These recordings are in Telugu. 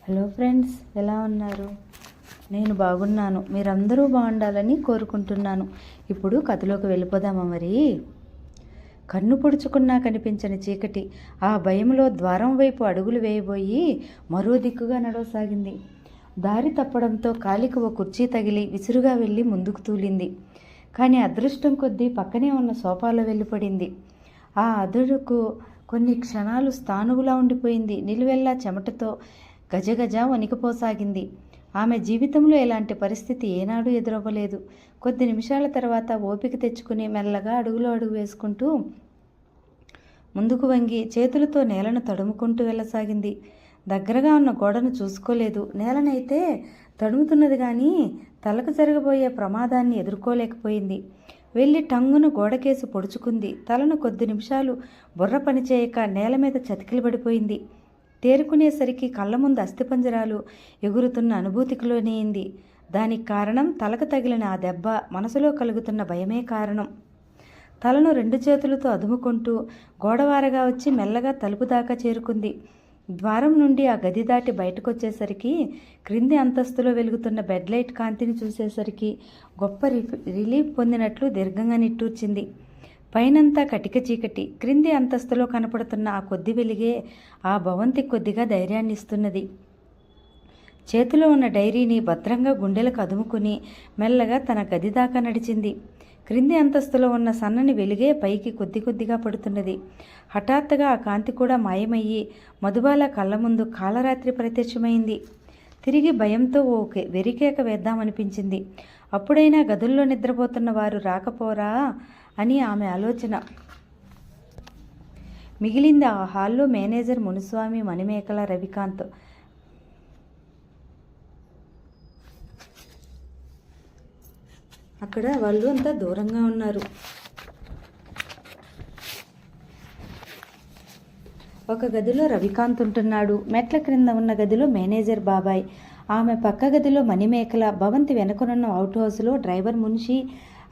హలో ఫ్రెండ్స్, ఎలా ఉన్నారు? నేను బాగున్నాను. మీరందరూ బాగుండాలని కోరుకుంటున్నాను. ఇప్పుడు కథలోకి వెళ్ళిపోదామా మరి? కన్ను పొడుచుకున్నా కనిపించని చీకటి ఆ భయంలో ద్వారం వైపు అడుగులు వేయబోయి మరో దిక్కుగా నడవసాగింది. దారి తప్పడంతో కాలికి ఓ కుర్చీ తగిలి విసురుగా వెళ్ళి ముందుకు తూలింది. కానీ అదృష్టం కొద్దీ పక్కనే ఉన్న సోఫాలో వెళ్ళిపడింది. ఆ అదుడుకు కొన్ని క్షణాలు స్థానువులా ఉండిపోయింది. నిలువెల్లా చెమటతో గజగజ వణికిపోసాగింది. ఆమె జీవితంలో ఎలాంటి పరిస్థితి ఏనాడు ఎదురవ్వలేదు. కొద్ది నిమిషాల తర్వాత ఓపిక తెచ్చుకుని మెల్లగా అడుగులో అడుగు వేసుకుంటూ ముందుకు వంగి చేతులతో నేలను తడుముకుంటూ వెళ్ళసాగింది. దగ్గరగా ఉన్న గోడను చూసుకోలేదు. నేలనైతే తడుముతున్నది కానీ తలకు జరగబోయే ప్రమాదాన్ని ఎదుర్కోలేకపోయింది. వెళ్ళి టంగును గోడకేసి పొడుచుకుంది. తలను కొద్ది నిమిషాలు బుర్ర పనిచేయక నేల మీద చతికిలి పడిపోయింది. తేరుకునేసరికి కళ్ళ ముందు అస్థిపంజరాలు ఎగురుతున్న అనుభూతికి లోనైంది. దానికి కారణం తలకు తగిలిన ఆ దెబ్బ, మనసులో కలుగుతున్న భయమే కారణం. తలను రెండు చేతులతో అదుముకుంటూ గోడవారగా వచ్చి మెల్లగా తలుపు దాకా చేరుకుంది. ద్వారం నుండి ఆ గది దాటి బయటకొచ్చేసరికి క్రింది అంతస్తులో వెలుగుతున్న బెడ్ లైట్ కాంతిని చూసేసరికి గొప్ప రిలీఫ్ పొందినట్లు దీర్ఘంగా నిట్టూర్చింది. పైనంతా కటిక చీకటి. క్రింది అంతస్తులో కనపడుతున్న ఆ కొద్ది వెలిగే ఆ భవంతి కొద్దిగా ధైర్యాన్ని ఇస్తున్నది. చేతిలో ఉన్న డైరీని భద్రంగా గుండెలకు అదుముకుని మెల్లగా తన గది దాకా నడిచింది. క్రింది అంతస్తులో ఉన్న సన్నని వెలిగే పైకి కొద్ది కొద్దిగా పడుతున్నది. హఠాత్తుగా ఆ కాంతి కూడా మాయమయ్యి మధుబాల కళ్ళ ముందు కాలరాత్రి ప్రత్యక్షమైంది. తిరిగి భయంతో ఓ వెరికేక వేద్దామనిపించింది. అప్పుడైనా గదుల్లో నిద్రపోతున్న వారు రాకపోరా అని ఆమె ఆలోచన. మిగిలింది ఆ హాల్లో మేనేజర్ మునుస్వామి, మణిమేకల, రవికాంత్. అక్కడ వాళ్ళు అంతా దూరంగా ఉన్నారు. ఒక గదిలో రవికాంత్ ఉంటున్నాడు. మెట్ల క్రింద ఉన్న గదిలో మేనేజర్ బాబాయ్, ఆమె పక్క గదిలో మణిమేకల, భవంతి వెనుకనున్న అవుట్ హౌస్లో డ్రైవర్ మున్షి,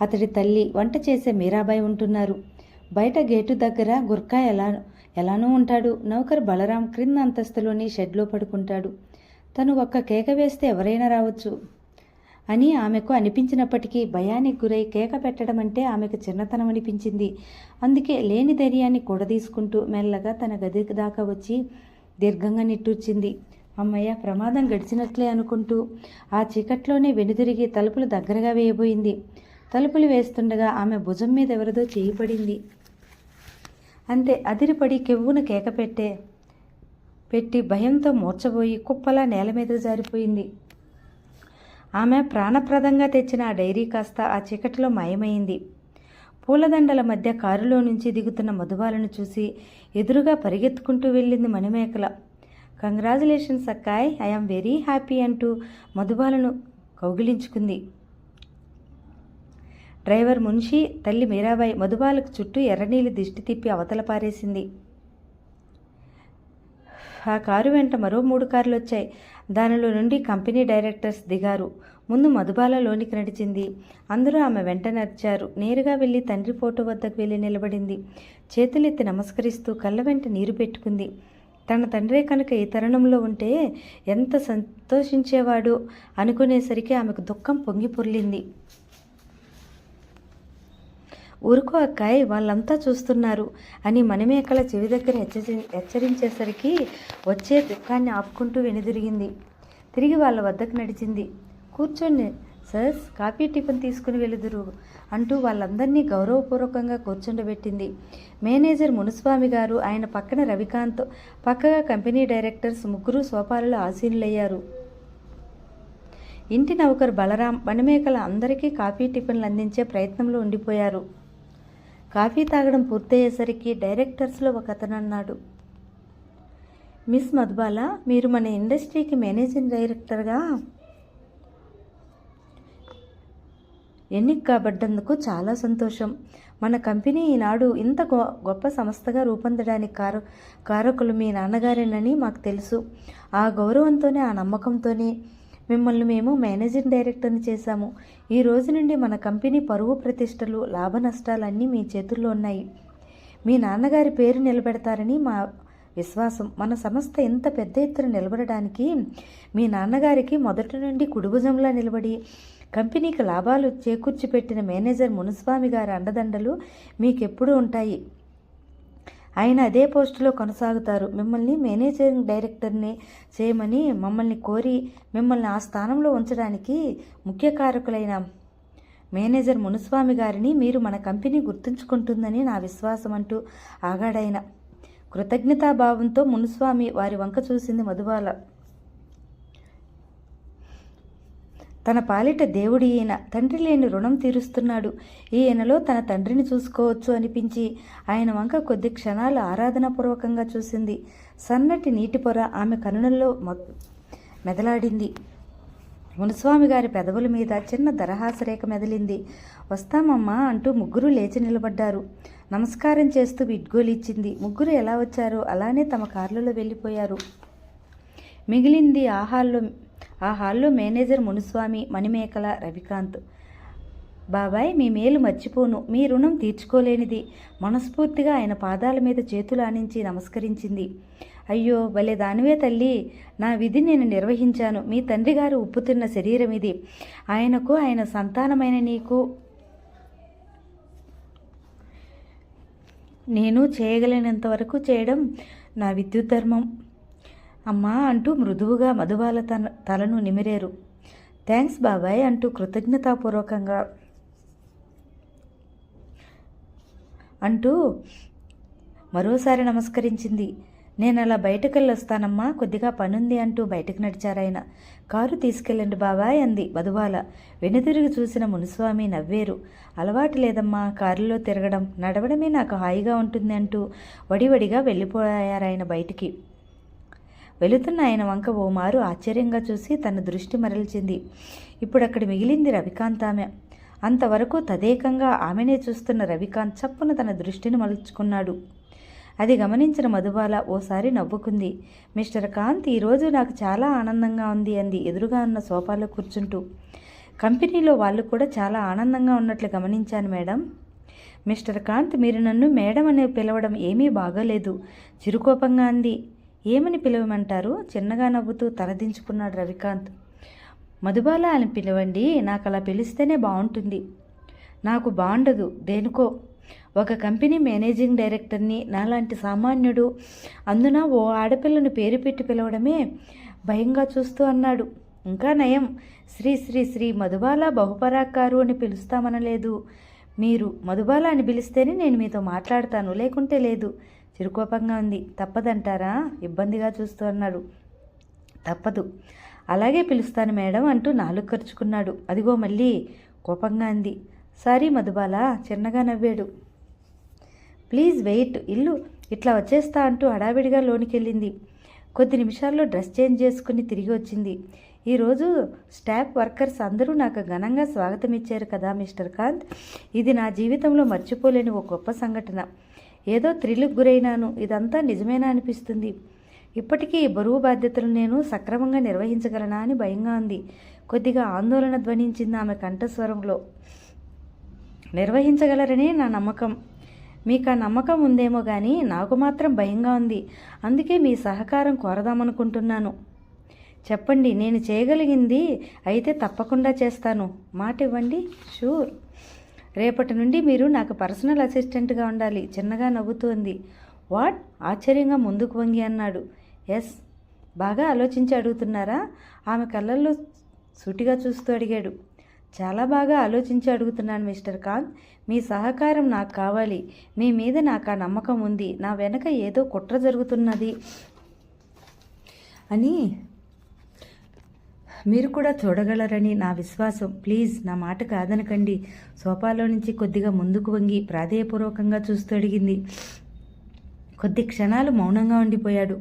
అతడి తల్లి, వంట చేసే మీరాబాయి ఉంటున్నారు. బయట గేటు దగ్గర గుర్కా ఎలానూ ఉంటాడు. నౌకర్ బలరాం క్రింద అంతస్తులోని షెడ్లో పడుకుంటాడు. తను ఒక్క కేక వేస్తే ఎవరైనా రావచ్చు అని ఆమెకు అనిపించినప్పటికీ భయానికి గురై కేక పెట్టడం అంటే ఆమెకు చిన్నతనం అనిపించింది. అందుకే లేని ధైర్యాన్ని కూడదీసుకుంటూ మెల్లగా తన గది దాకా వచ్చి దీర్ఘంగా నిట్టూర్చింది. అమ్మయ్య, ప్రమాదం గడిచినట్లే అనుకుంటూ ఆ చీకట్లోనే వెనుదిరిగి తలుపులు దగ్గరగా వేయబోయింది. తలుపులు వేస్తుండగా ఆమె భుజం మీద ఎవరిదో చేయి పడింది. అంతే, అదిరిపడి కెవ్వున కేక పెట్టి భయంతో మూర్చబోయి కుప్పలా నేల మీద జారిపోయింది. ఆమె ప్రాణప్రదంగా తెచ్చిన ఆ డైరీ కాస్త ఆ చీకటిలో మాయమైంది. పూలదండల మధ్య కారులో నుంచి దిగుతున్న మధుబాలను చూసి ఎదురుగా పరిగెత్తుకుంటూ వెళ్ళింది Manimekala. Congratulations అక్కాయ్, I am very happy అంటూ మధుబాలను కౌగిలించుకుంది. డ్రైవర్ మున్షి, తల్లి మీరాబాయి మధుబాలకు చుట్టూ ఎర్రనీళ్ళు దిష్టి తిప్పి అవతల పారేసింది. ఆ కారు వెంట మరో 3 కార్లు వచ్చాయి. దానిలో నుండి కంపెనీ డైరెక్టర్స్ దిగారు. ముందు మధుబాల లోనికి నడిచింది. అందరూ ఆమె వెంట నడిచారు. నేరుగా వెళ్ళి తండ్రి ఫోటో వద్దకు వెళ్ళి నిలబడింది. చేతులెత్తి నమస్కరిస్తూ కళ్ళ వెంట నీరు పెట్టుకుంది. తన తండ్రే కనుక ఈ తరుణంలో ఉంటే ఎంత సంతోషించేవాడు అనుకునేసరికి ఆమెకు దుఃఖం పొంగి పొర్లింది. ఊరుకో అక్కాయ్, వాళ్ళంతా చూస్తున్నారు అని మణిమేకల చెవి దగ్గర హెచ్చరించేసరికి వచ్చే దుఃఖాన్ని ఆపుకుంటూ వెనుదిరిగింది. తిరిగి వాళ్ళ వద్దకు నడిచింది. కూర్చోండి సర్స్, కాఫీ టిఫిన్ తీసుకుని వెలుదురు అంటూ వాళ్ళందరినీ గౌరవపూర్వకంగా కూర్చుండబెట్టింది. మేనేజర్ మునుస్వామి గారు, ఆయన పక్కన రవికాంత్, పక్కగా కంపెనీ డైరెక్టర్స్ ముగ్గురు సోఫాలలో ఆసీనులయ్యారు. ఇంటి నౌకర్ బలరాం, మణిమేకల అందరికీ కాఫీ టిఫిన్లు అందించే ప్రయత్నంలో ఉండిపోయారు. కాఫీ తాగడం పూర్తయ్యేసరికి డైరెక్టర్స్లో ఒక అతను అన్నాడు, మిస్ మధుబాల, మీరు మన ఇండస్ట్రీకి మేనేజింగ్ డైరెక్టర్గా ఎన్నిక కాబడ్డందుకు చాలా సంతోషం. మన కంపెనీ ఈనాడు ఇంత గొప్ప సంస్థగా రూపొందడానికి కారకులు మీ నాన్నగారేనని మాకు తెలుసు. ఆ గౌరవంతోనే, ఆ నమ్మకంతోనే మిమ్మల్ని మేము మేనేజింగ్ డైరెక్టర్ని చేశాము. ఈ రోజు నుండి మన కంపెనీ పరువు ప్రతిష్టలు, లాభ నష్టాలు అన్నీ మీ చేతుల్లో ఉన్నాయి. మీ నాన్నగారి పేరు నిలబెడతారని విశ్వాసం. మన సంస్థ ఇంత పెద్ద ఎత్తున నిలబడడానికి మీ నాన్నగారికి మొదటి నుండి కుడిభుజంలా నిలబడి కంపెనీకి లాభాలు చేకూర్చిపెట్టిన మేనేజర్ మునుస్వామి గారి అండదండలు మీకెప్పుడూ ఉంటాయి. ఆయన అదే పోస్టులో కొనసాగుతారు. మిమ్మల్ని మేనేజింగ్ డైరెక్టర్ని చేయమని మమ్మల్ని కోరి మిమ్మల్ని ఆ స్థానంలో ఉంచడానికి ముఖ్య కారకులైన మేనేజర్ మునుస్వామి గారిని మీరు మన కంపెనీ గుర్తుంచుకుంటుందని నా విశ్వాసం అంటూ ఆగాడాయన. కృతజ్ఞతాభావంతో మునుస్వామి వారి వంక చూసింది మధుబాల. తన పాలిట దేవుడి ఈయన, తండ్రి లేని రుణం తీరుస్తున్నాడు. ఈయనలో తన తండ్రిని చూసుకోవచ్చు అనిపించి ఆయన వంక కొద్ది క్షణాలు ఆరాధనాపూర్వకంగా చూసింది. సన్నటి నీటి పొర ఆమె కనులలో మెదలాడింది. మునుస్వామి గారి పెదవుల మీద చిన్న దరహాసరేఖ మెదిలింది. వస్తామమ్మా అంటూ ముగ్గురు లేచి నిలబడ్డారు. నమస్కారం చేస్తూ విడ్గోలిచ్చింది. ముగ్గురు ఎలా వచ్చారో అలానే తమ కార్లలో వెళ్ళిపోయారు. మిగిలింది ఆ హాల్లో మేనేజర్ మునుస్వామి, మణిమేఖల, రవికాంత్. బాబాయ్, మీ మేలు మర్చిపోను, మీ రుణం తీర్చుకోలేనిది. మనస్ఫూర్తిగా ఆయన పాదాల మీద చేతులు ఆనించి నమస్కరించింది. అయ్యో భలే దానివే తల్లి, నా విధి నేను నిర్వహించాను. మీ తండ్రి గారు ఉప్పుతున్న శరీరం ఇది. ఆయనకు, ఆయన సంతానమైన నీకు నేను చేయగలిగినంత వరకు చేయడం నా విద్యుత్ ధర్మం అమ్మా అంటూ మృదువుగా మధుబాల తలను నిమిరేరు. థ్యాంక్స్ బాబాయ్ అంటూ కృతజ్ఞతాపూర్వకంగా అంటూ మరోసారి నమస్కరించింది. నేను అలా బయటకెళ్ళొస్తానమ్మా, కొద్దిగా పనుంది అంటూ బయటకు నడిచారాయన. కారు తీసుకెళ్ళండి బాబాయ్ అంది మధుబాల. వెనుతిరిగి చూసిన మునుస్వామి నవ్వేరు. అలవాటు లేదమ్మా కారులో తిరగడం, నడవడమే నాకు హాయిగా ఉంటుంది అంటూ వడివడిగా వెళ్ళిపోయారాయన బయటికి. వెళుతున్న ఆయన వంక ఓ మారు ఆశ్చర్యంగా చూసి తన దృష్టి మరల్చింది. ఇప్పుడు అక్కడ మిగిలింది రవికాంత్. ఆమె అంతవరకు తదేకంగా ఆమెనే చూస్తున్న రవికాంత్ చప్పున తన దృష్టిని మలుచుకున్నాడు. అది గమనించిన మధుబాల ఓసారి నవ్వుకుంది. మిస్టర్ కాంత్, ఈరోజు నాకు చాలా ఆనందంగా ఉంది అంది ఎదురుగా ఉన్న సోఫాలో కూర్చుంటూ. కంపెనీలో వాళ్ళు కూడా చాలా ఆనందంగా ఉన్నట్లు గమనించాను మేడం. మిస్టర్ కాంత్, మీరు నన్ను మేడం అనే పిలవడం ఏమీ బాగోలేదు చిరుకోపంగా అంది. ఏమని పిలవమంటారు? చిన్నగా నవ్వుతూ తలదించుకున్నాడు రవికాంత్. మధుబాల అని పిలవండి, నాకు అలా పిలిస్తేనే బాగుంటుంది. నాకు బాగుండదు దేనికో. ఒక కంపెనీ మేనేజింగ్ డైరెక్టర్ని నాలాంటి సామాన్యుడు, అందున ఓ ఆడపిల్లను పేరు పెట్టి పిలవడమే భయంగా చూస్తూ అన్నాడు. ఇంకా నయం, శ్రీ శ్రీ శ్రీ మధుబాల బహుపరాకారు అని పిలుస్తామనలేదు. మీరు మధుబాల అని పిలిస్తేనే నేను మీతో మాట్లాడతాను, లేకుంటే లేదు. చిరుకోపంగా ఉంది. తప్పదంటారా? ఇబ్బందిగా చూస్తూ అన్నాడు. తప్పదు, అలాగే పిలుస్తాను మేడం అంటూ నాలుగు ఖర్చుకున్నాడు. అదిగో మళ్ళీ కోపంగా అంది. సారీ మధుబాల చిన్నగా నవ్వాడు. ప్లీజ్ వెయిట్, ఇల్లు ఇట్లా వచ్చేస్తా అంటూ హడావిడిగా లోనికెళ్ళింది. కొద్ది నిమిషాల్లో డ్రెస్ చేంజ్ చేసుకుని తిరిగి వచ్చింది. ఈరోజు స్టాఫ్ వర్కర్స్ అందరూ నాకు ఘనంగా స్వాగతం ఇచ్చారు కదా మిస్టర్ కాంత్. ఇది నా జీవితంలో మర్చిపోలేని ఓ గొప్ప సంఘటన. ఏదో థ్రిల్కి గురైనాను. ఇదంతా నిజమేనా అనిపిస్తుంది. ఇప్పటికీ ఈ బరువు బాధ్యతలు నేను సక్రమంగా నిర్వహించగలనా అని భయంగా ఉంది. కొద్దిగా ఆందోళన ధ్వనించింది ఆమె కంఠస్వరంలో. నిర్వహించగలరనే నా నమ్మకం. మీకు ఆ నమ్మకం ఉందేమో కానీ నాకు మాత్రం భయంగా ఉంది. అందుకే మీ సహకారం కోరదామనుకుంటున్నాను. చెప్పండి, నేను చేయగలిగింది అయితే తప్పకుండా చేస్తాను. మాట ఇవ్వండి. షూర్. రేపటి నుండి మీరు నాకు పర్సనల్ అసిస్టెంట్గా ఉండాలి. చిన్నగా నవ్వుతూ ఉంది. వాట్? ఆశ్చర్యంగా ముందుకు వంగి అన్నాడు. ఎస్. బాగా ఆలోచించి అడుగుతున్నారా? ఆమె కళ్ళల్లో సూటిగా చూస్తూ అడిగాడు. చాలా బాగా ఆలోచించి అడుగుతున్నాను మిస్టర్ కాంత్. మీ సహకారం నాకు కావాలి. మీ మీద నాకు ఆ నమ్మకం ఉంది. నా వెనక ఏదో కుట్ర జరుగుతున్నది అని మీరు కూడా చూడగలరని నా విశ్వాసం. ప్లీజ్ నా మాట కాదనకండి. సోఫాలో నుంచి కొద్దిగా ముందుకు వంగి ప్రాధేయపూర్వకంగా చూస్తూ అడిగింది. కొద్ది క్షణాలు మౌనంగా ఉండిపోయాడు.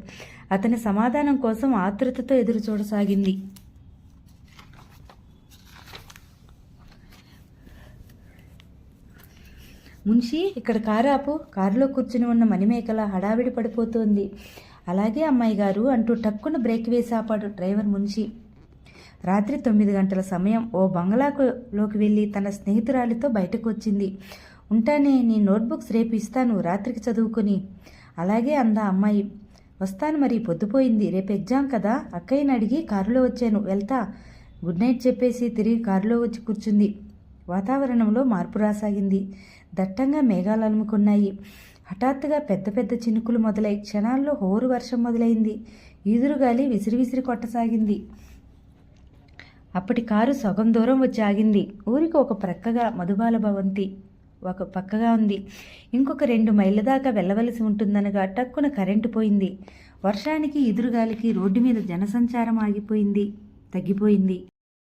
అతని సమాధానం కోసం ఆతృతతో ఎదురు చూడసాగింది. మున్షి, ఇక్కడ కారు ఆపు. కారులో కూర్చుని ఉన్న మణిమేఖల హడావిడి పడిపోతోంది. అలాగే అమ్మాయి గారు అంటూ టక్కున బ్రేక్ వేసి ఆపాడు డ్రైవర్ మున్షి. రాత్రి 9 గంటల సమయం. ఓ బంగ్లాలోకి వెళ్ళి తన స్నేహితురాలితో బయటకు వచ్చింది. ఉంటానే, నీ నోట్బుక్స్ రేపు ఇస్తాను, రాత్రికి చదువుకొని. అలాగే అందా అమ్మాయి. వస్తాను మరి, పొద్దుపోయింది. రేపు ఎగ్జామ్ కదా. అక్కయ్యని అడిగి కారులో వచ్చాను, వెళ్తా. గుడ్ నైట్ చెప్పేసి తిరిగి కారులో వచ్చి కూర్చుంది. వాతావరణంలో మార్పు రాసాగింది. దట్టంగా మేఘాలు అలుముకున్నాయి. హఠాత్తుగా పెద్ద పెద్ద చినుకులు మొదలై క్షణాల్లో హోరు వర్షం మొదలైంది. ఈదురుగాలి విసిరి కొట్టసాగింది. అప్పటి కారు సగం దూరం వచ్చి ఆగింది. ఊరికి ఒక ప్రక్కగా మధుబాల భవంతి ఒక పక్కగా ఉంది. ఇంకొక 2 మైళ్ళ దాకా వెళ్ళవలసి ఉంటుందనగా టక్కున కరెంటు పోయింది. వర్షానికి ఎదురుగాలికి రోడ్డు మీద జనసంచారం తగ్గిపోయింది.